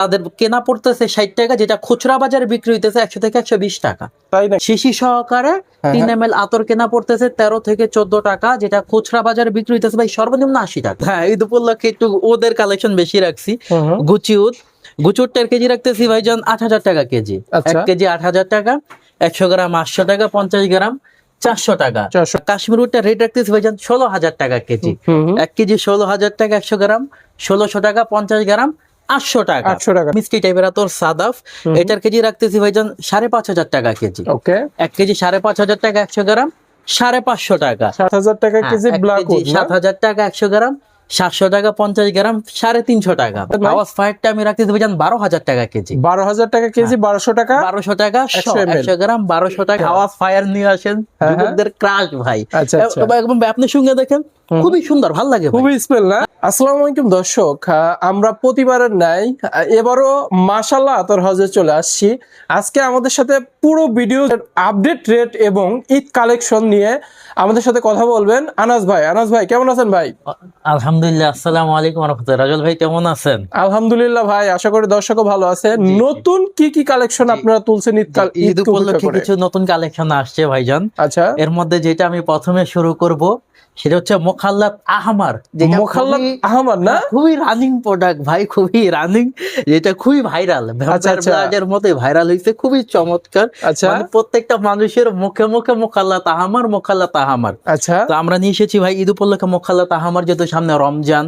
তাদের কেনা পড়তেছে 60 টাকা, যেটা খুচরা বাজারে বিক্রি হইতেছে 100 থেকে 120 টাকা। তাই না? শিশি সহকারে 3 ml আতর কেনা পড়তেছে 13 থেকে 14 টাকা, যেটা খুচরা বাজারে বিক্রি হইতেছে ভাই সর্বনিম্ন 80 টাকা। হ্যাঁ, ঈদ উপলক্ষে একটু ওদের কালেকশন বেশি রাখছি। গুচি গুচুরটার কেজি রাখতেছি ভাইজান 8000 টাকা কেজি। 1 কেজি 8000 টাকা, 100 গ্রাম 800 টাকা, 50 গ্রাম 400 টাকা। কাশ্মীর উটটা রেট রাখতেছি ভাইজান 16000 টাকা কেজি। 1 কেজি 16000 টাকা, 100 গ্রাম 1600 টাকা, 50 গ্রাম 800 টাকা। মিষ্টি টাইপের আতর সাদাফ, এটার কেজি রাখতেছি ভাইজান 5500 টাকা কেজি। 1 কেজি 5500 টাকা, 100 গ্রাম 550 টাকা। 7000 টাকা কেজি ব্ল্যাক উড, 7000 টাকা 100 গ্রাম, 700 টাকা, 50 গ্রাম 350 টাকা। আওয়াজ ফায়ারটা আমি রাখতেছি ভাইজান 12000 টাকা কেজি। 12000 টাকা কেজি, 1200 টাকা 1200 টাকা 100 গ্রাম, 1200 টাকা। আওয়াজ ফায়ার নিয়ে আসেন, যুবকদের ক্রাশ ভাই। একদম আপনি শুনে দেখেন, খুবই সুন্দর, ভালো লাগে, খুবই স্পেল না। আসসালামু আলাইকুম দর্শক, আমরা প্রতিবারের ন্যায় এবারও মাশাআল্লাহ আতর হাউসে চলে আসছি। আজকে আমাদের সাথে পুরো ভিডিও আপডেট রেট এবং ঈদ কালেকশন নিয়ে আমাদের সাথে কথা বলবেন আনাস ভাই। আনাস ভাই কেমন আছেন ভাই? আলহামদুলিল্লাহ, আসসালামু আলাইকুম ওয়া রাহমাতুল্লাহ। রাজল ভাই কেমন আছেন? আলহামদুলিল্লাহ ভাই, আশা করি দর্শকও ভালো আছে। নতুন কি কালেকশন আপনারা তুলছেন ঈদ উপলক্ষে? কিছু নতুন কালেকশন আসছে ভাইজান। আচ্ছা, এর মধ্যে যেটা আমি প্রথমে শুরু করব সেটা হচ্ছে মোখাল্লাত আহমার। মোখাল্লাত আহমার না, খুবই রানিং প্রোডাক্ট ভাই, খুবই রানিং, যেটা খুবই ভাইরাল, ব্লাডের মতোই ভাইরাল হয়েছে, খুবই চমৎকার। মানে প্রত্যেকটা মানুষের মুখে মুখে মোখাল্লাত আহমার, মোখাল্লাত আহমার। আচ্ছা, তো আমরা নিয়ে এসেছি ভাই ঈদ উপলক্ষে মোখাল্লাত আহমার। যেহেতু সামনে রমজান,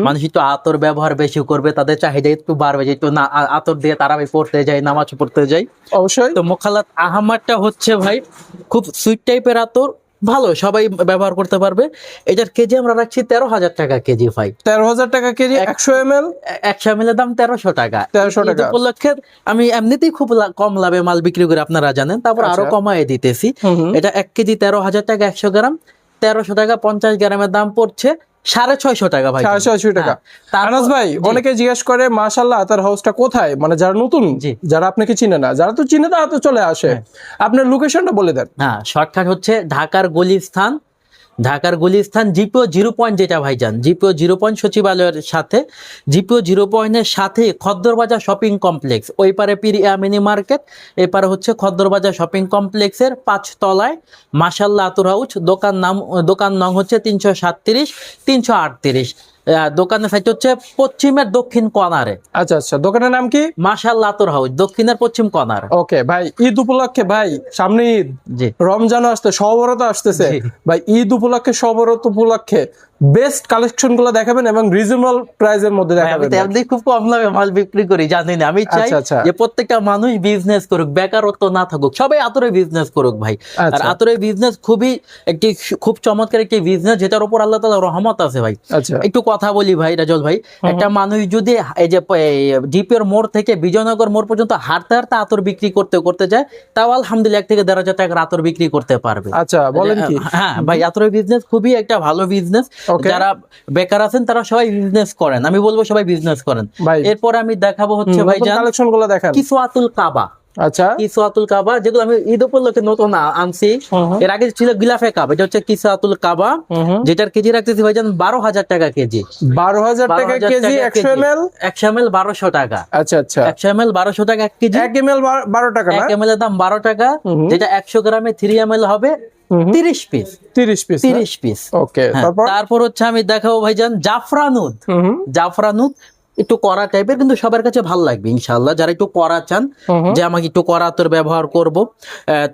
মানুষ একটু আতর ব্যবহার বেশি করবে, তাদের চাহিদা একটু বাড়বে, যে একটু না আতর দিয়ে তারাবি পড়তে যায়, নামাজ পড়তে যায়। অবশ্যই। তো মোখাল্লাত আহমারটা হচ্ছে ভাই খুব সুইট টাইপের আতর, ভালো, সবাই ব্যবহার করতে পারবে। এটার কেজি আমরা রাখছি 13000 টাকা কেজি ভাই। 13000 টাকা কেজি। 100 ml 100 ml এর দাম 1300 টাকা। 1300 টাকা উপলক্ষে আমি এমনিতেই খুব কম লাভে মাল বিক্রি করে, আপনারা জানেন, তারপর আরো কমায় দিতেছি। এটা 1 কেজি 13000 টাকা, 100 গ্রাম 1300 টাকা, 50 গ্রামের দাম পড়ছে 650 টাকা ভাই। 650 টাকা। আনাস ভাই, অনেকে জিজ্ঞেস করে মাশাআল্লাহ আতর হাউসটা কোথায়, মানে যারা নতুন, যারা আপনাকে চিনে না, যারা তো চিনে তারা তো চলে আসে, আপনার লোকেশনটা বলে দেন। হ্যাঁ, শর্টকাট হচ্ছে ঢাকার গুলিস্তান, জিপিও 0 পয়েন্ট, যেটা ভাইজান জিপিও 0 পয়েন্ট সচিবালয়ের সাথে, জিপিও 0 পয়েন্টের সাথে খদ্দরবাজার শপিং কমপ্লেক্স, ওই পারে পিরিয়া মিনি মার্কেট, এপারে হচ্ছে খদ্দরবাজার শপিং কমপ্লেক্সের 5 তলায় মাশাআল্লাহ আতর হাউস। দোকান নং হচ্ছে 337 338। দোকানের সাইট হচ্ছে পশ্চিমের দক্ষিণ কর্নারে। আচ্ছা আচ্ছা, দোকানের নাম কি? মাশাআল্লাহ আতর হাউস, দক্ষিণের পশ্চিম কর্নার। ওকে ভাই, ঈদ উপলক্ষে ভাই, সামনে ঈদ, রমজান আসতে, সবরত আসতেছে ভাই, ঈদ উপলক্ষে, সবরত উপলক্ষে বেস্ট কালেকশন গুলো দেখাবেন এবং রিজনেবল প্রাইসের মধ্যে দেখাবেন। আমি খুব কম দামে মাল বিক্রি করি, জানেন। আমি চাই যে প্রত্যেকটা মানুষ বিজনেস করুক, বেকারত্ব না থাকুক, সবাই আতরে বিজনেস করুক ভাই। আর আতরে বিজনেস খুব চমৎকার একটি বিজনেস, যেটার উপর আল্লাহ তাআলার রহমত আছে ভাই। একটু কথা বলি ভাই রাজল ভাই, একটা মানুষ যদি এই যে ডিপির মোড় থেকে বিজয়নগর মোড় পর্যন্ত হাঁটতে হাঁটতে আতর বিক্রি করতে যায়, তাও আলহামদুলিল্লাহ 1 থেকে 1,500 টাকার আতর বিক্রি করতে পারবে। আচ্ছা, বলেন কি? হ্যাঁ ভাই, আতরের বিজনেস খুবই একটা ভালো বিজনেস। যারা বেকার আছেন তারা সবাই বিজনেস করেন, আমি বলবো সবাই বিজনেস করেন। এরপর আমি দেখাবো হচ্ছে ভাই কালেকশনগুলো দেখান। কিসওয়াতুল কাবা। আচ্ছা, কিসওয়াতুল কাবা, যেগুলো আমি ঈদ উপলক্ষে নতুন আনছি। এর আগে ছিল গিলাফে কাবা, এটা হচ্ছে কিসওয়াতুল কাবা, যেটার কেজি রাখতেছি ভাইজান 12000 টাকা কেজি। 12000 টাকা কেজি। 100 ml 1200 টাকা। আচ্ছা আচ্ছা, 100 ml 1200 টাকা 1 কেজি। 1 ml 12 টাকা না? 1 ml এর দাম 12 টাকা, যেটা 100 গ্রামে 3 ml হবে 30 পিস। ওকে, তারপর হচ্ছে আমি দেখাবো ভাইজান জাফরানুদ, একটু কড়া টাইপের, কিন্তু সবার কাছে ভালো লাগবে ইনশাআল্লাহ। যারা একটু কড়া চান, যে আমাকে একটু কড়া আতর ব্যবহার করব,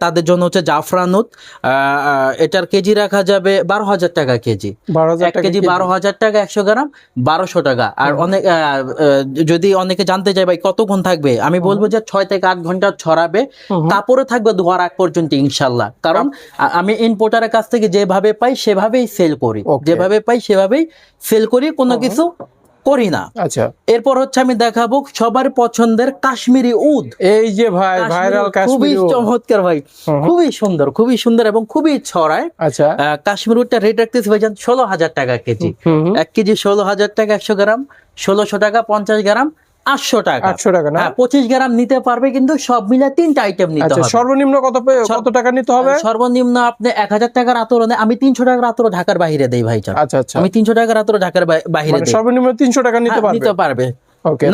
তাদের জন্য হচ্ছে জাফরানুদ। এটার কেজি রাখা যাবে 12000 টাকা কেজি। 1 কেজি 12000 টাকা, 100 গ্রাম 1200 টাকা। আর যদি অনেকে জানতে চায় ভাই কতক্ষণ থাকবে, আমি বলবো যে 6 থেকে 8 ঘন্টা ছড়াবে, কাপড়ে থাকবে ধোয়ার আগ পর্যন্ত ইনশাআল্লাহ। কারণ আমি ইম্পোর্টারের কাছ থেকে যেভাবে পাই সেভাবেই সেল করি, কোনো কিছু করি না। আচ্ছা, এরপর হচ্ছে আমি দেখাবো সবার পছন্দের কাশ্মীরি উদ। এই যে ভাই ভাইরাল কাশ্মীরি উদ, খুবই চমৎকার ভাই, খুবই সুন্দর এবং খুবই ছড়ায়। আচ্ছা, কাশ্মীরি উদটা রেট রাখতেছি ভাইজান 16000 টাকা কেজি। 1 কেজি 16000 টাকা, 100 গ্রাম 1600 টাকা, 50 গ্রাম 800 টাকা। 800 টাকা না? 25 গ্রাম নিতে পারবে, কিন্তু সব মিলে 3টা আইটেম নিতে হবে। সর্বনিম্ন কত টাকা নিতে হবে? সর্বনিম্ন আপনি 1000 টাকার আতর, আমি 300 টাকার আতর ঢাকার বাইরে দেই ভাইজান। আচ্ছা আচ্ছা, আমি 300 টাকার আতর ঢাকার বাইরে দেই। সর্বনিম্ন 300 টাকা নিতে পারবে।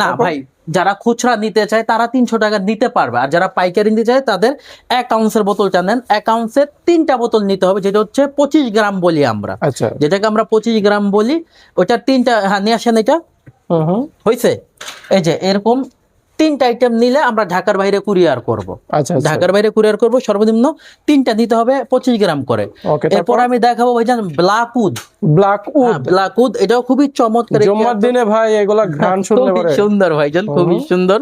না ভাই, যারা খুচরা নিতে চায় তারা 300 টাকা নিতে পারবে, আর যারা পাইকারি নিতে চায় তাদের 1 আউন্সের বোতলটা নেন, 1 আউন্সের 3টা বোতল নিতে হবে, যেটা হচ্ছে 25 গ্রাম বলি আমরা, আচ্ছা, যেটাকে আমরা 25 গ্রাম বলি, ওইটার 3টা, হ্যাঁ নিয়ে আসেন এটা, হয়েছে। এই যে এরকম 3টা আইটেম নিলে আমরা ঢাকার বাইরে কুরিয়ার করব। আচ্ছা, ঢাকার বাইরে কুরিয়ার করব, সর্বনিম্ন 3টা নিতে হবে, 25 গ্রাম করে। এরপর আমি দেখাবো ভাইজান ব্ল্যাক উড। ব্ল্যাক উড এটাও খুবই চমৎকার, জুম্মার দিনে ভাই এগুলা ঘ্রাণ শুনলে খুবই সুন্দর ভাইজান, খুবই সুন্দর।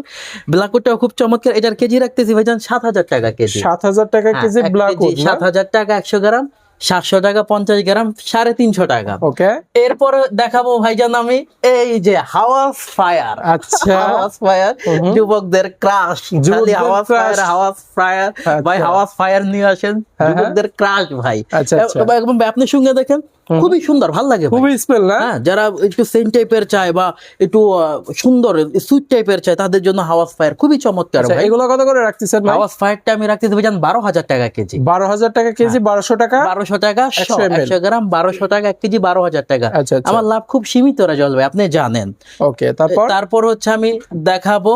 ব্ল্যাক উডটাও খুব চমৎকার। এটার কেজি রাখতেছি ভাইজান 7000 টাকা কেজি। 7000 টাকা কেজি ব্ল্যাক উড, 7000 টাকা 100 গ্রাম, 700 টাকা 50 গ্রাম, 350 টাকা। ওকে, এরপর দেখাবো ভাইজান আমি এই যে হাওয়াস ফায়ার। আচ্ছা, হাওয়াস ফায়ার যুবকদের ক্রাশ, খালি হাওয়াস ফায়ার, হাওয়াস ফায়ার ভাই, হাওয়াস ফায়ার নিয়ে আসেন, যুবকদের ক্রাশ ভাই। একদম আপনি সঙ্গে দেখেন, খুবই সুন্দর, ভালো লাগে, খুবই স্মেল না? হ্যাঁ, যারা একটু সেন্ট টাইপের চায় বা একটু সুন্দর সুইট টাইপের চায় তাদের জন্য হাওয়াস ফায়ার খুবই চমৎকার ভাই। এগুলো কত করে রাখতেছেন ভাই? হাওয়াস ফায়ারটা আমি রাখতেছি ভাইজান 12000 টাকা কেজি। 12000 টাকা কেজি, 1200 টাকা, 1200 টাকা 100 গ্রাম, 1200 টাকা 1 কেজি, 12000 টাকা। আচ্ছা, আমার লাভ খুব সীমিত রাজল ভাই, আপনি জানেন। ওকে, তারপর হচ্ছে আমি দেখাবো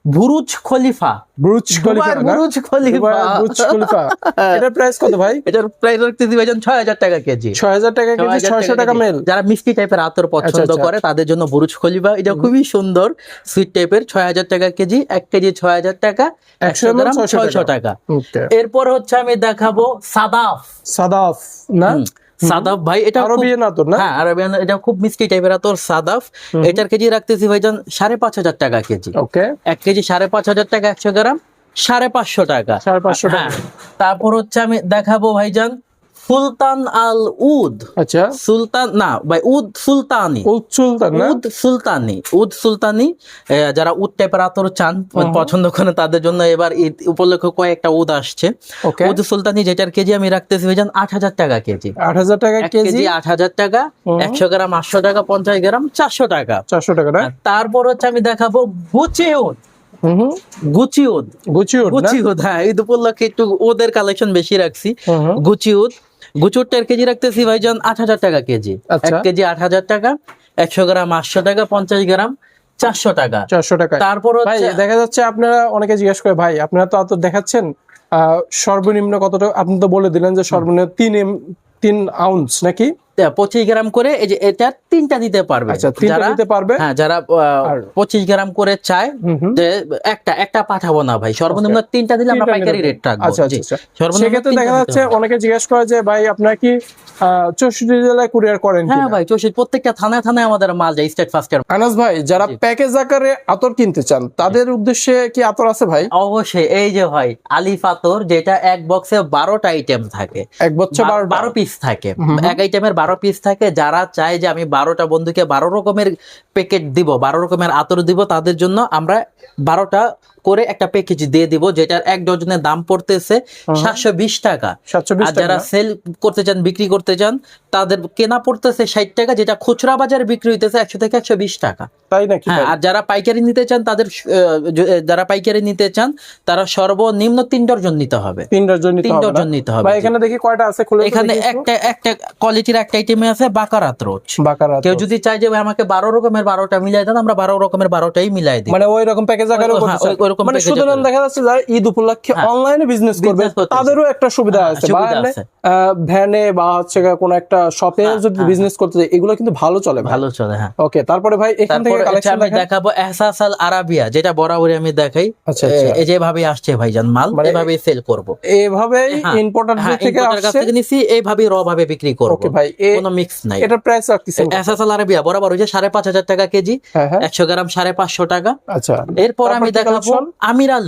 বুরুজ খলিফা। বুরুজ খলিফা, এটার প্রাইস কত ভাই? এটার প্রাইস রাখতেছি ভাইজান 6000 টাকা কেজি। 6000 টাকা কেজি, 600 টাকা মেল। যারা মিষ্টি টাইপের আতর পছন্দ করে তাদের জন্য বুরুজ খলিফা, এটা খুবই সুন্দর সুইট টাইপের, 6000 টাকা কেজি, 1 কেজি 6000 টাকা, 100 গ্রাম 600 টাকা। এরপর হচ্ছে আমি দেখাবো সাদাফ না? সাদাফ ভাই, এটা আরবিয়ান আতর না? হ্যাঁ, আরবিয়ান, এটা খুব মিষ্টি টাইপের আতর সাদাফ। এটার কেজি রাখতেছি ভাইজান 5500 টাকা কেজি। ওকে, 1 কেজি 5500 টাকা, 100 গ্রাম 550 টাকা। 550 টাকা। তারপর হচ্ছে আমি দেখাবো ভাইজান সুলতান আল উদ। আচ্ছা, সুলতান না ভাই, উদ সুলতানি, উদ সুলতানি। যারা উদ টাইপের আতর চান, পছন্দ করেন, তাদের জন্য এবার ঈদ উপলক্ষে কয়েকটা উদ আসছে। উদ সুলতানি, যেটার কেজি আমি রাখতেছি ভাইজান 8000 টাকা কেজি। 8000 টাকা কেজি, 8000 টাকা, 100 গ্রাম 800 টাকা, 50 গ্রাম 400 টাকা। 400 টাকা না? তারপর হচ্ছে আমি দেখাবো গুচি উদ। হ্যাঁ, ঈদ উপলক্ষে একটু ওদের কালেকশন বেশি রাখছি। গুচি উডটার কেজি রাখতেছি ভাইজান 8000 টাকা কেজি। 1 কেজি 8000 টাকা, 100 গ্রাম 800 টাকা, 50 গ্রাম 400 টাকা। তারপর দেখা যাচ্ছে আপনারা অনেকে জিজ্ঞেস করে, ভাই আপনারা তো আতর দেখাচ্ছেন, সর্বনিম্ন কতটা? আপনি তো বলে দিলেন যে সর্বনিম্ন 3 আউন্স নাকি 25 গ্রাম করে। এই যে এটা 3টা দিতে পারবে, যারা নিতে পারবে। হ্যাঁ, যারা 25 গ্রাম করে চায়, যে একটা পাঠাবো না ভাই, সর্বনিম্ন 3টা দিলে আমরা পাইকারি রেট রাখবো। সেক্ষেত্রে দেখা যাচ্ছে অনেকে জিজ্ঞেস করে যে ভাই আপনারা কি 64 জেলায় কুরিয়ার করেন? হ্যাঁ ভাই, 64 প্রত্যেকটা থানায় আমাদের মাল যায় স্টেট ফাস্টের। আনাস ভাই, যারা প্যাকেজ আকারে আতর কিনতে চান তাদের উদ্দেশ্যে কি আতর আছে ভাই? অবশ্যই, এই যে ভাই আলিফ আতর, যেটা এক বক্সে 12টা আইটেম থাকে, এক বক্সে 12 পিস থাকে, এক আইটেমের 12 পিস থাকে। যারা চায় যে আমি 12টা বন্ধুকে 12 রকমের প্যাকেট দিব, 12 রকমের আতর দিব, তাদের জন্য আমরা 12টা করে একটা প্যাকেজ দিয়ে দিব, যেটার 1 ডজনের দাম পড়তেছে 720 টাকা। আর যারা সেল করতে চান, বিক্রি করতে চান, তাদের কেনা পড়তেছে 60 টাকা, যেটা খুচরা বাজারে বিক্রি হইতেছে 100 থেকে 120 টাকা। তাই নাকি? হ্যাঁ, আর যারা পাইকারি নিতে চান তারা সর্বনিম্ন 3 ডজন নিতে হবে। 3 ডজন নিতে হবে। ভাই এখানে দেখি কয়টা আছে, খুলে এখানে একটা কোয়ালিটির একটা আইটেমে আছে বাকার আতর। কেউ যদি চায় যে আমাকে 12 রকমের 12টা মিলাই দেন, আমরা 12 রকমের 12টাই মিলাই দিই। মানে ওই রকম প্যাকেজ আকারে মানে সুতরাং দেখা যাচ্ছে যারা ঈদ উপলক্ষে অনলাইনে বিজনেস করবে তাদেরও একটা সুবিধা আছে। ভ্যানে বা হচ্ছে কোন একটা শপে যদি বিজনেস করতে যায়, এগুলো কিন্তু ভালো চলে। হ্যাঁ, ওকে। তারপরে ভাই এখান থেকে কালেকশন দেখাবো এহসাস আল আরাবিয়া, যেটা বরাবরই আমি দেখাই। এই যেভাবে আসছে ভাইজান মাল, এভাবেই সেল করব, এইভাবেই ইম্পোর্টার থেকে আসছে, নিছি এইভাবেই র ভাবে বিক্রি করব। ওকে ভাই, কোনো মিক্স নাই। এটার প্রাইস রাখতেছেন এহসাস আল আরাবিয়া বরাবর ওই যে 5500 টাকা কেজি, 100 গ্রাম 550 টাকা। আচ্ছা, এরপর আমি দেখাবো আমিরাল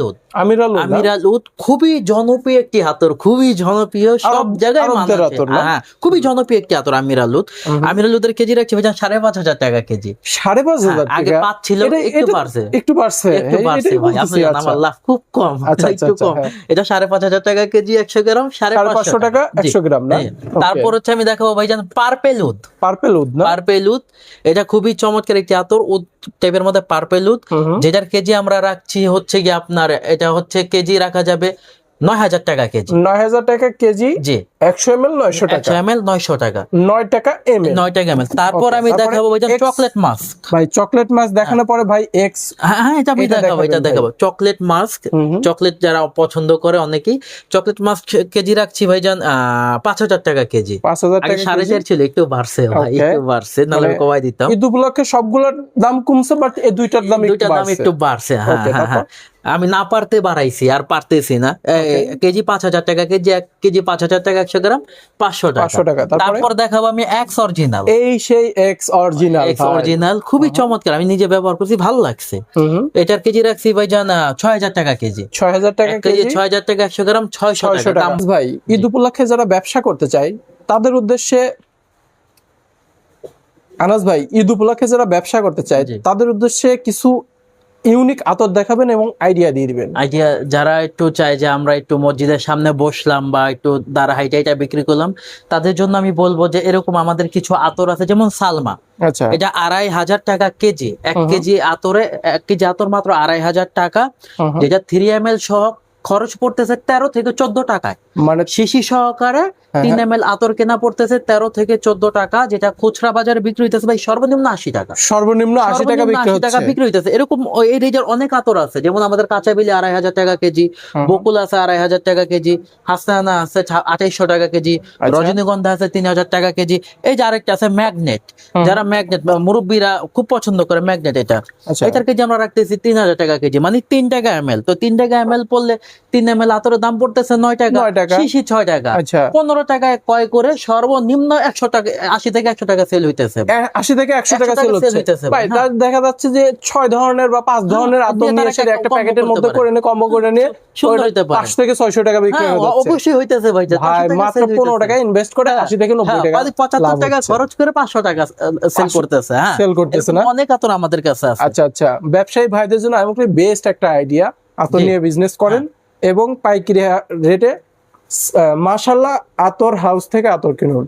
উদ। খুবই জনপ্রিয় একটি আতর, খুবই জনপ্রিয়, সব জায়গায় হ্যাঁ, খুবই জনপ্রিয় একটি আতর আমিরাল উদের কেজি রাখছে ভাইজান 5500 টাকা কেজি। 5500 টাকা আগে পাচ্ছিল, একটু বাড়ছে ভাই, আমার লাভ খুব কম, একটু কম। এটা 5500 টাকা কেজি, 100 গ্রাম 550 টাকা 100 গ্রাম না? তারপর হচ্ছে আমি দেখাবো ভাইজান পার্পেল উদ। এটা খুবই চমৎকার একটি আতর, উদ টাইপের মধ্যে পার্পেল উদ, যেটার কেজি আমরা রাখছি হচ্ছে কি আপনার, এটা হচ্ছে কেজি রাখা যাবে 9000 টাকা কেজি। 9000 টাকা কেজি, জি। 100 ml 900 টাকা, 100 ml 900 টাকা, 9 টাকা ml, 9 টাকা ml। তারপর আমি দেখাবো ভাইজান চকলেট মাস্ক। ভাই চকলেট মাস্ক দেখানোর পরে ভাই এক্স, হ্যাঁ এটা আমি দেখাবো, এটা দেখাবো চকলেট মাস্ক। চকলেট যারা পছন্দ করে অনেকেই, চকলেট মাস্ক কেজি রাখছি ভাইজান 5000 টাকা কেজি। 5000 টাকা, 4.5 ছিল, একটু বাড়ছে ভাই, একটু বাড়ছে, নাহলে কমাই দিতাম। ঈদ উপলক্ষে সবগুলোর দাম কমছে, বাট এই দুইটার দাম একটু বাড়ছে। হ্যাঁ আমি না পারতে বাড়াইছি, আর পারতেছি না। কেজি 5000 টাকা কেজি, 1 কেজি 5000 টাকা, 100 গ্রাম 500 টাকা। তারপর দেখাবো আমি এক্স অরিজিনাল। এই সেই এক্স অরিজিনাল খুবই চমৎকার, আমি নিজে ব্যবহার করছি, ভালো লাগছে। এটার কেজি রাখছি ভাইজান 6000 টাকা কেজি। 6000 টাকা কেজি, 6000 টাকা, 100 গ্রাম 600 টাকা। ভাই ঈদ উপলক্ষে যারা ব্যবসা করতে চায় তাদের উদ্দেশ্যে, আনাস ভাই ঈদ উপলক্ষে যারা ব্যবসা করতে চায় তাদের উদ্দেশ্যে কিছু ইউনিক আতর দেখাবেন এবং আইডিয়া দিয়ে দিবেন। আইডিয়া যারা একটু চায় যে আমরা একটু মসজিদের সামনে বসলাম বা একটু দাঁড়া হাইটা বিক্রি করলাম, তাদের জন্য আমি বলবো যে এরকম আমাদের কিছু আতর আছে, যেমন সালমা। আচ্ছা, এটা 2500 টাকা কেজি। 1 কেজি আতর মাত্র 2500 টাকা, যেটা 3 ml সহ খরচ পড়তেছে 13 থেকে 14 টাকায়। মানে শিশি সহকারে 3 ml আতর কেনা পড়তেছে 13 থেকে 14 টাকা, যেটা খুচরা বাজারে বিক্রি হইতেছে ভাই সর্বনিম্ন 80 টাকা। সর্বনিম্ন 80 টাকা বিক্রি হইতেছে। এরকম এই রেঞ্জের অনেক আতর আছে, যেমন আমাদের কাঁচাবিলি 2500 টাকা কেজি, বকুল আছে 2500 টাকা কেজি, হাসানা আছে 2800 টাকা কেজি, রজনীগন্ধা আছে 3000 টাকা কেজি। এই যে আরেকটা আছে ম্যাগনেট, যারা ম্যাগনেট মুরব্বীরা খুব পছন্দ করে ম্যাগনেট, এটার কেজি আমরা রাখতেছি 3000 টাকা কেজি, মানে 3 টাকা ml। তো 3 টাকা ml পড়লে 3 ml আতরের দাম পড়তেছে 9 টাকা, শিশি 6 টাকা, 15 টাকায় ক্রয় করে সর্বনিম্ন 100 টাকা, 80 থেকে 100 টাকা সেল হইতেছে। 80 থেকে 100 টাকা সেল হচ্ছে ভাই। দেখা যাচ্ছে যে 6 ধরনের বা 5 ধরনের আতর নিয়ে এসে একটা প্যাকেটের মধ্যে করে নিয়ে কম্বো করে নিয়ে 500 থেকে 600 টাকা বিক্রি হয়ে যাচ্ছে। অবশ্যই হইতেছে ভাই, মাত্র 15 টাকা ইনভেস্ট করে 80 থেকে 90 টাকা, 75 টাকা খরচ করে 500 টাকা সেল করতেছে। সেল করতেছে না, অনেক আতর আমাদের কাছে আছে। আচ্ছা, ব্যবসায়ী ভাইদের জন্য আমি বলি বেস্ট একটা আইডিয়া, আতর নিয়ে বিজনেস করেন এবং পাইকারি রেটে মাশাআল্লাহ আতর হাউস থেকে আতর কিনুন।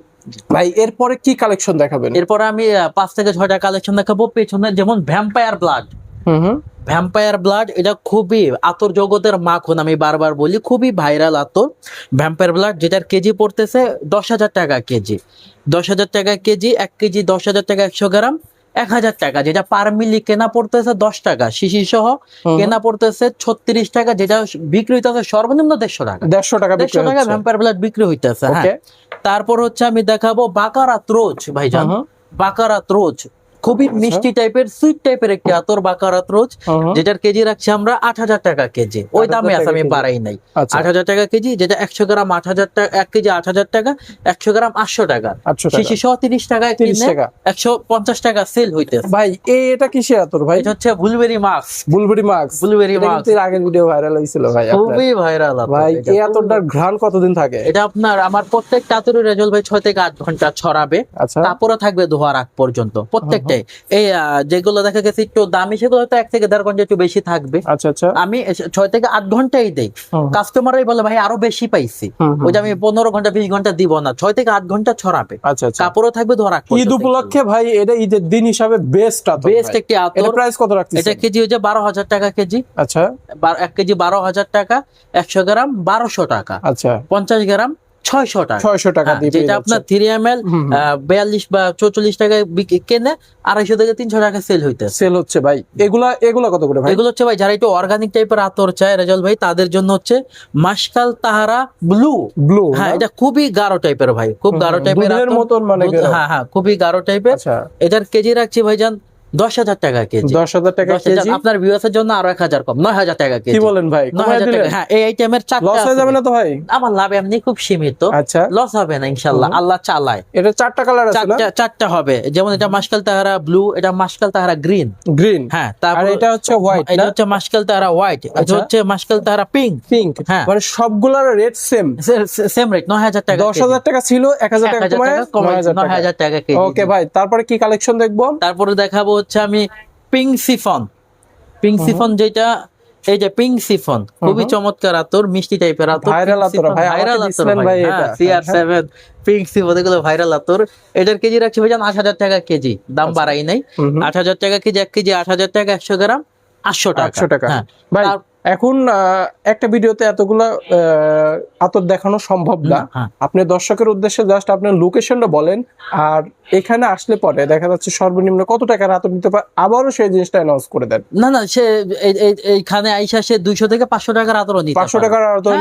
ভাই এরপরে কি কালেকশন দেখাবেন? এরপরে আমি 5 থেকে 6টা কালেকশন দেখাবো। পেছনে যেমন ভ্যাম্পায়ার ব্লাড। ভ্যাম্পায়ার ব্লাড এটা খুবই আতর জগতের মাখন, আমি বারবার বলি, খুবই ভাইরাল আতর ভ্যাম্পায়ার ব্লাড, যেটার কেজি পড়তেছে 10,000 টাকা কেজি। 10,000 টাকা কেজি, 1 কেজি 10,000 টাকা, 100 গ্রাম 1000 টাকা, যেটা পার মিলি কেনা পড়তেছে 10 টাকা, শিশি সহ কেনা পড়তেছে 36 টাকা, যেটা বিক্রি হইতেছে সর্বনিম্ন 150 টাকা। 150 টাকা ভ্যাম্পায়ার ব্লাড বিক্রি হইতেছে। তারপর হচ্ছে আমি দেখাবো বাকারাত রোজ ভাইজান। বাকারাত রোজ খুবই মিষ্টি টাইপের, সুইট টাইপের একটি আতর বাকারাত রোজ, যেটার কেজি রাখছি আমরা 8000 টাকা কেজি। ওই দামে আছে, আমি বাড়াই নাই। 8000 টাকা কেজি, যেটা 100 গ্রাম 8000 টাকা, 1 কেজি 8000 টাকা, 100 গ্রাম 800 টাকা, শিশি সহ 30 টাকায় কিনে 150 টাকা সেল হইতেছে। ভাই এটা কিসের আতর ভাই? এটা হচ্ছে বুলবেরি মাস্ক। বুলবেরি মাস্ক এর আগের ভিডিও ভাইরাল হইছিল ভাই, খুবই ভাইরাল আতর ভাই। এই আতরটার ঘ্রাণ কতদিন থাকে? এটা আপনার আমার প্রত্যেকটা আতরের রেজাল্ট ভাই 6 থেকে 8 ঘন্টা ছড়াবে, তারপরে থাকবে ধোয়ার আগ পর্যন্ত প্রত্যেকটাই। এই যেগুলো দেখা গেছে একটু দামি, সেগুলো হয়তো 1 থেকে 1.5 ঘন্টা একটু বেশি থাকবে। আমি 6 থেকে 8 ঘন্টাই দেই। কাস্টমাররাই বলে ভাই আরো বেশি পাইছি, ওই যে আমি 15 ঘন্টা 20 ঘন্টা দিব না, 6 থেকে 8 ঘন্টা ছড়াবে, কাপড়ও থাকবে ধোয়ার আগ পর্যন্ত। ঈদ উপলক্ষে ভাই এটা ঈদের দিন হিসাবে বেস্ট একটি আতর। এটা প্রাইস কত রাখছেন? এটা কেজি হচ্ছে 12000 টাকা কেজি। আচ্ছা, 1 কেজি 12000 টাকা, 100 গ্রাম 1200 টাকা, আচ্ছা 50 গ্রাম 600 টাকা। 600 টাকা দিয়ে, যেটা আপনার 3 ml 42 বা 44 টাকায় কেনে 250 থেকে 300 টাকা সেল হচ্ছে ভাই। এগুলা কত করে ভাই? এগুলো হচ্ছে ভাই যারা একটু অর্গানিক টাইপের আতর চায় রেজাল্ট ভাই, তাদের জন্য হচ্ছে মাসকাল তাহারা ব্লু। হ্যাঁ, এটা খুবই গাঢ় টাইপের ভাই, খুব গাঢ় টাইপের আতর মতন, মানে হ্যাঁ খুবই গাঢ় টাইপের। এটার কেজি রাখছি ভাইজান 10,000 টাকা কেজি। 10,000 টাকা কেজি। আপনার ভিউয়ার্সের জন্য আরো 1000 কম, 9,000 টাকা কেজি। কি বলেন ভাই? 9,000 টাকা। হ্যাঁ, এই আইটেমের 4টা লস হয়ে যাবে না তো ভাই? আমার লাভ এমনি খুব সীমিত, আচ্ছা লস হবে না ইনশাআল্লাহ, আল্লাহ চালায়। এটা 4টা কালার আছে না? 4টা হবে, যেমন এটা মাসকাল তাহারা ব্লু, এটা মাসকাল তাহারা গ্রিন। হ্যাঁ, তারপর এটা হচ্ছে হোয়াইট, এটা হচ্ছে মাসকাল তাহারা হোয়াইট, এটা হচ্ছে মাসকাল তাহারা পিঙ্ক। হ্যাঁ, মানে সবগুলোর রেট সেম রেট 9,000 টাকা। 10,000 টাকা ছিল, 1000 টাকা কমায় 9,000 টাকা কেজি। ওকে ভাই, তারপরে কি কালেকশন দেখবো? তারপরে দেখাবো হচ্ছে আমি পিঙ্ক সিফন, যেটা এই যে পিঙ্ক সিফন খুবই চমৎকার আতর, মিষ্টি টাইপের আতর, ভাইরাল আতর ভাই। CR7 পিঙ্ক সিফন, এগুলো ভাইরাল আতর। এটার কেজি রাখছি ভাইজান 8,000 টাকা কেজি, দাম বাড়াই নাই। 8,000 টাকা কেজি, 1 কেজি 8,000 টাকা, 100 গ্রাম 800 টাকা। ভাই এখন একটা ভিডিওতে এতগুলা আতর দেখানো সম্ভব না। আপনি দর্শকের উদ্দেশ্যে জাস্ট আপনার লোকেশনটা বলেন, আর এখানে আসলে পরে দেখা যাচ্ছে সর্বনিম্ন কত টাকার আতর নিতে পারে, আবারও সেই জিনিসটা অ্যানাউন্স করে দেন। না সে এইখানে আইসা সে 200 থেকে 500 টাকার আতরও নিতে 500 টাকার আতর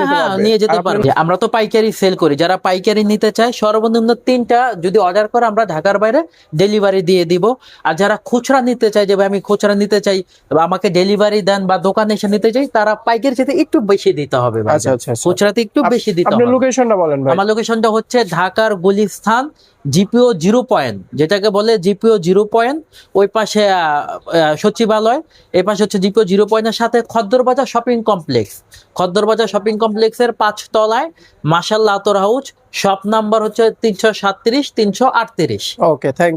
নিয়ে যেতে পারবে। আমরা তো পাইকারি সেল করি, যারা পাইকারি নিতে চায় সর্বনিম্ন 3টা যদি অর্ডার করে আমরা ঢাকার বাইরে ডেলিভারি দিয়ে দিব। আর যারা খুচরা নিতে চায়, যে ভাই আমি খুচরা নিতে চাই আমাকে ডেলিভারি দেন বা দোকানে এসে নিতে চাই, তারা পাইকারি সাথে একটু বেশি দিতে হবে। আচ্ছা আচ্ছা, খুচরাতে একটু বেশি দিতে হবে। আপনার লোকেশনটা বলেন ভাই। আমার লোকেশনটা হচ্ছে ঢাকার গুলিস্তান জিপিও 0 পয়েন্ট, যেটাকে বলে জিপিও 0 পয়েন্ট। ওই পাশে সচিবালয়, এই পাশে হচ্ছে জিপিও 0 পয়েন্টের সাথে খদ্দরবাজার শপিং কমপ্লেক্স। খদ্দরবাজার শপিং কমপ্লেক্সের 5 তলায় মাশাআল্লাহ আতর হাউস। শপ নাম্বার হচ্ছে 337 338। ওকে, থ্যাংক ইউ।